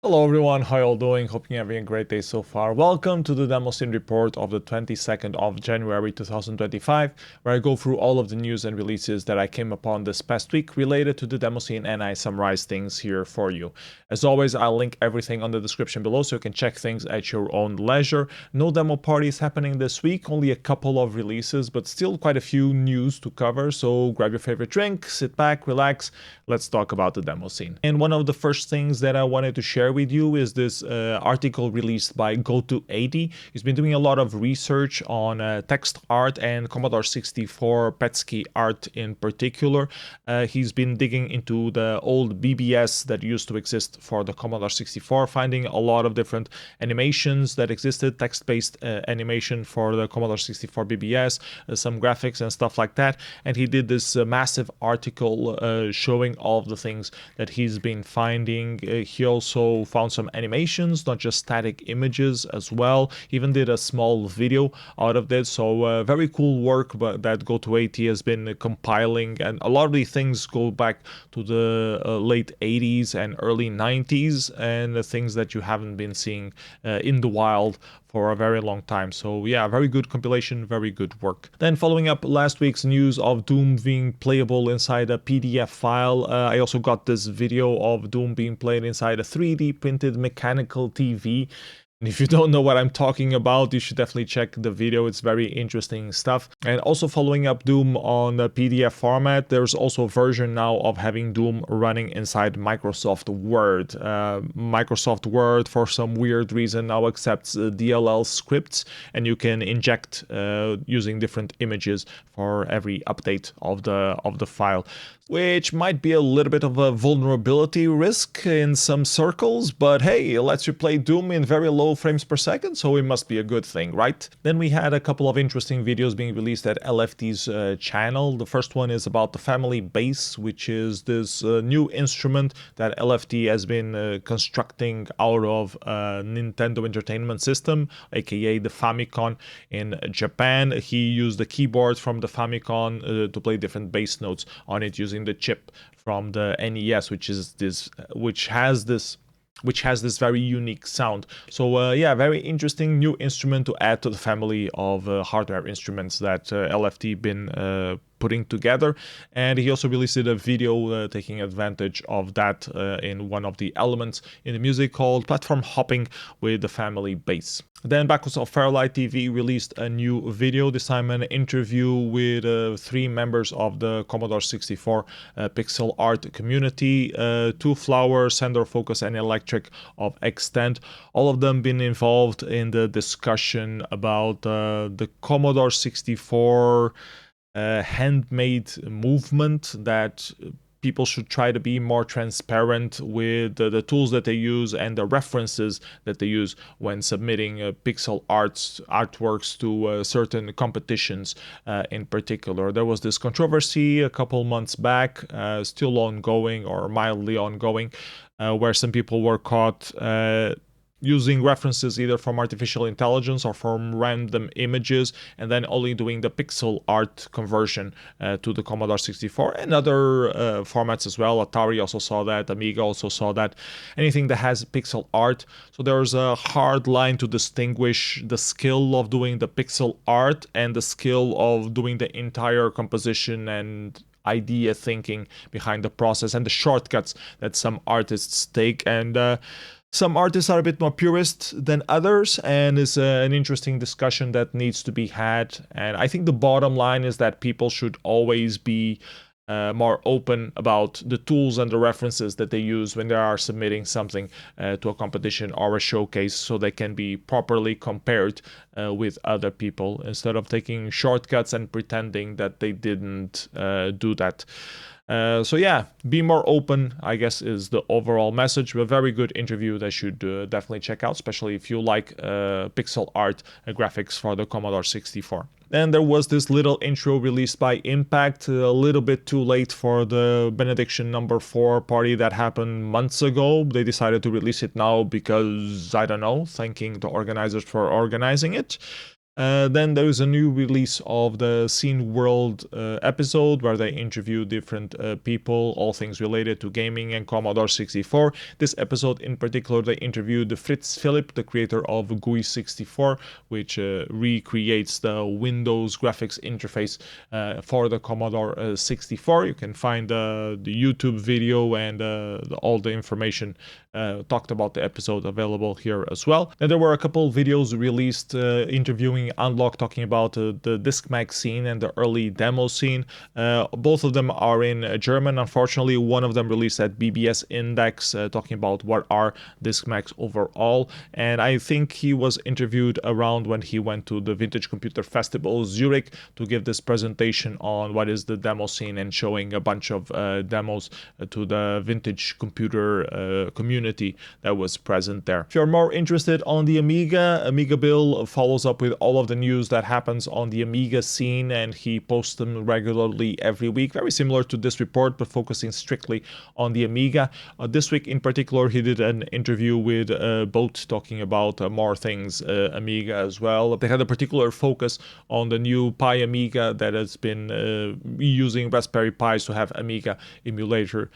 Hello everyone, how you all doing? Hope you're having a great day so far. Welcome to the Demoscene report of the 22nd of January 2025, where I go through all of the news and releases that I came upon this past week related to the Demoscene, and I summarize things here for you. As always, I'll link everything on the description below so you can check things at your own leisure. No demo parties happening this week, only a couple of releases, but still quite a few news to cover, so grab your favorite drink, sit back, relax, let's talk about the Demoscene. And one of the first things that I wanted to share with you is this article released by Go280. He's been doing a lot of research on text art and Commodore 64 PETSCII art in particular. He's been digging into the old BBS that used to exist for the Commodore 64, finding a lot of different animations that existed, text-based animation for the Commodore 64 BBS, some graphics and stuff like that. And he did this massive article showing all of the things that he's been finding. He also found some animations, not just static images as well. He even did a small video out of this. So very cool work that Go280 has been compiling, and a lot of these things go back to the late 80s and early 90s, and the things that you haven't been seeing in the wild for a very long time. So yeah, very good compilation, very good work. Then following up last week's news of Doom being playable inside a PDF file, I also got this video of Doom being played inside a 3D printed mechanical TV. And if you don't know what I'm talking about, you should definitely check the video. It's very interesting stuff. And also following up Doom on the PDF format, there's also a version now of having Doom running inside Microsoft Word. Microsoft Word, for some weird reason, now accepts DLL scripts, and you can inject using different images for every update of the file, which might be a little bit of a vulnerability risk in some circles, but hey, it lets you play Doom in very low frames per second, so it must be a good thing, right? Then we had a couple of interesting videos being released at LFT's channel. The first one is about the family bass, which is this new instrument that LFT has been constructing out of a Nintendo Entertainment System, aka the Famicom in Japan. He used the keyboard from the Famicom to play different bass notes on it using the chip from the NES, which has this very unique sound. So yeah, very interesting new instrument to add to the family of hardware instruments that LFT been putting together. And he also released a video taking advantage of that in one of the elements in the music called Platform Hopping with the Family Bass. Then backwards of FairLight TV released a new video, this time an interview with 3 members of the Commodore 64 pixel art community, Two Flower, Sender Focus and Electric of Extent. All of them been involved in the discussion about the Commodore 64 handmade movement, that people should try to be more transparent with the tools that they use and the references that they use when submitting pixel artworks to certain competitions in particular. There was this controversy a couple months back, still ongoing or mildly ongoing, where some people were caught using references either from artificial intelligence or from random images, and then only doing the pixel art conversion to the Commodore 64 and other formats as well. Atari also saw that, Amiga also saw that, anything that has pixel art. So there's a hard line to distinguish the skill of doing the pixel art and the skill of doing the entire composition and idea thinking behind the process, and the shortcuts that some artists take. And some artists are a bit more purist than others, and it's an interesting discussion that needs to be had. And I think the bottom line is that people should always be more open about the tools and the references that they use when they are submitting something to a competition or a showcase, so they can be properly compared with other people, instead of taking shortcuts and pretending that they didn't do that. So yeah, be more open, I guess, is the overall message. A very good interview that you should definitely check out, especially if you like pixel art graphics for the Commodore 64. Then there was this little intro released by Impact, a little bit too late for the Benediction number 4 party that happened months ago. They decided to release it now because, I don't know, thanking the organizers for organizing it. Then there is a new release of the Scene World episode where they interview different people, all things related to gaming and Commodore 64. This episode in particular, they interviewed Fritz Philipp, the creator of GUI64, which recreates the Windows graphics interface for the Commodore 64. You can find the YouTube video and all the information talked about the episode available here as well. And there were a couple videos released interviewing Unlock, talking about the DiskMag scene and the early demo scene. Both of them are in German. Unfortunately, one of them released at BBS Index, talking about what are DiskMags overall. And I think he was interviewed around when he went to the Vintage Computer Festival Zürich to give this presentation on what is the demo scene and showing a bunch of demos to the vintage computer community that was present there. If you're more interested on the Amiga, AmigaBill follows up with all of the news that happens on the Amiga scene, and he posts them regularly every week, very similar to this report but focusing strictly on the Amiga. This week in particular, he did an interview with Boat talking about more things Amiga as well. They had a particular focus on the new Pi Amiga that has been using Raspberry Pis to have Amiga emulator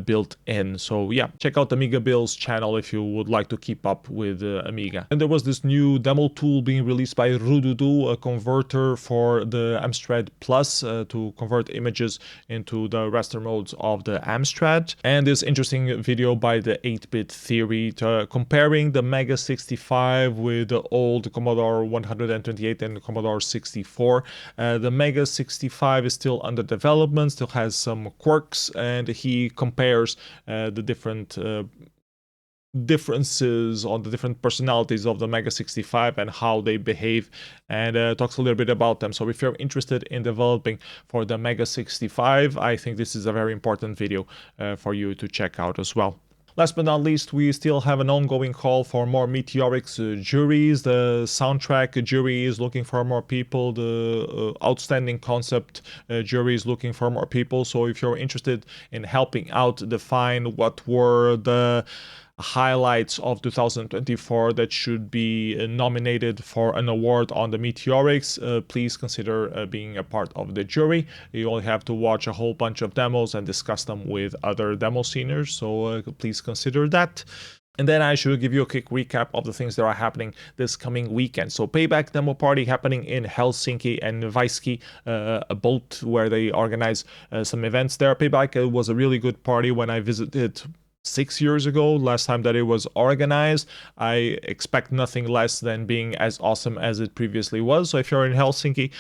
built in. So yeah, check out AmigaBill's channel if you would like to keep up with Amiga. And there was this new demo tool being released by Rududu, a converter for the Amstrad Plus to convert images into the raster modes of the Amstrad. And this interesting video by the 8-bit theory comparing the Mega 65 with the old Commodore 128 and Commodore 64. The Mega 65 is still under development, still has some quirks, and he compares the different differences on the different personalities of the Mega 65 and how they behave, and talks a little bit about them. So if you're interested in developing for the Mega 65, I think this is a very important video for you to check out as well. Last but not least, we still have an ongoing call for more Meteoriks juries. The soundtrack jury is looking for more people. The outstanding concept jury is looking for more people. So if you're interested in helping out define what were the highlights of 2024 that should be nominated for an award on the Meteoriks, please consider being a part of the jury. You only have to watch a whole bunch of demos and discuss them with other Demosceners, so please consider that. And then I should give you a quick recap of the things that are happening this coming weekend. So Payback Demo Party happening in Helsinki and Vaiski, a boat where they organize some events there. Payback was a really good party when I visited 6 years ago, last time that it was organized. I expect nothing less than being as awesome as it previously was. So if you're in Helsinki,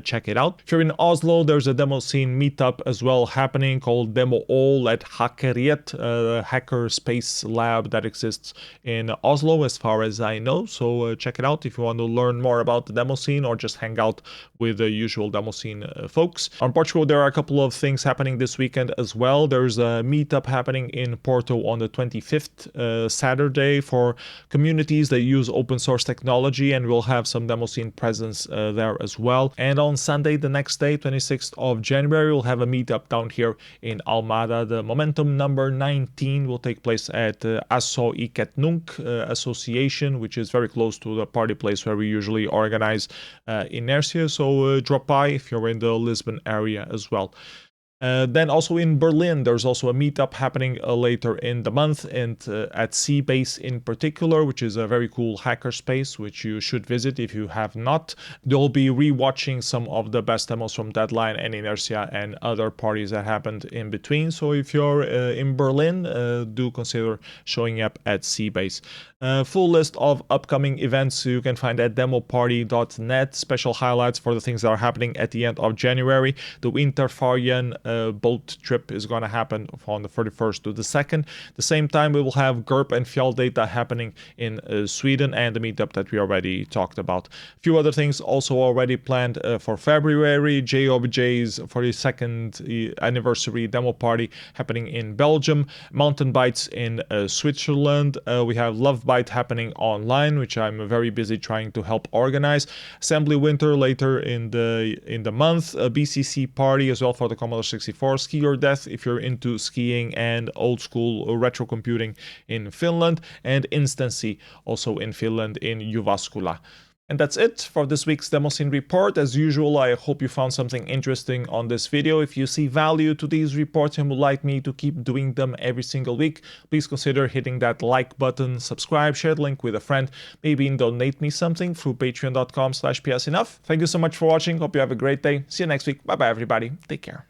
check it out. If you're in Oslo, there's a Demoscene meetup as well happening called Demo All at Hackeriet, a hacker space lab that exists in Oslo as far as I know. So check it out if you want to learn more about the Demoscene or just hang out with the usual Demoscene folks. On Portugal, there are a couple of things happening this weekend as well. There's a meetup happening in Porto on the 25th, Saturday, for communities that use open source technology, and we'll have some Demoscene presence there as well. And on Sunday, the next day, 26th of January, we'll have a meetup down here in Almada. The Momentum number 19 will take place at Asso Iket Nunk Association, which is very close to the party place where we usually organize Inertia. So drop by if you're in the Lisbon area as well. Then also in Berlin, there's also a meetup happening later in the month, and at C-Base in particular, which is a very cool hacker space, which you should visit if you have not. They'll be rewatching some of the best demos from Deadline and Inertia and other parties that happened in between. So if you're in Berlin, do consider showing up at C-Base. Full list of upcoming events you can find at demoparty.net. Special highlights for the things that are happening at the end of January. The Winterferien boat trip is going to happen on the 31st to the 2nd. The same time, we will have GURP and Fjall data happening in Sweden, and the meetup that we already talked about. A few other things also already planned for February. JOBJ's 42nd anniversary demo party happening in Belgium. Mountain Bites in Switzerland. We have Love Bite happening online, which I'm very busy trying to help organize. Assembly Winter later in the month. A BCC party as well for the Commodore 64. Ski or Death if you're into skiing and old school retro computing in Finland. And Instancy also in Finland in Jyväskylä. And that's it for this week's Demoscene report. As usual, I hope you found something interesting on this video. If you see value to these reports and would like me to keep doing them every single week, please consider hitting that like button, subscribe, share the link with a friend, maybe even donate me something through patreon.com/psenough. Thank you so much for watching. Hope you have a great day. See you next week. Bye bye everybody. Take care.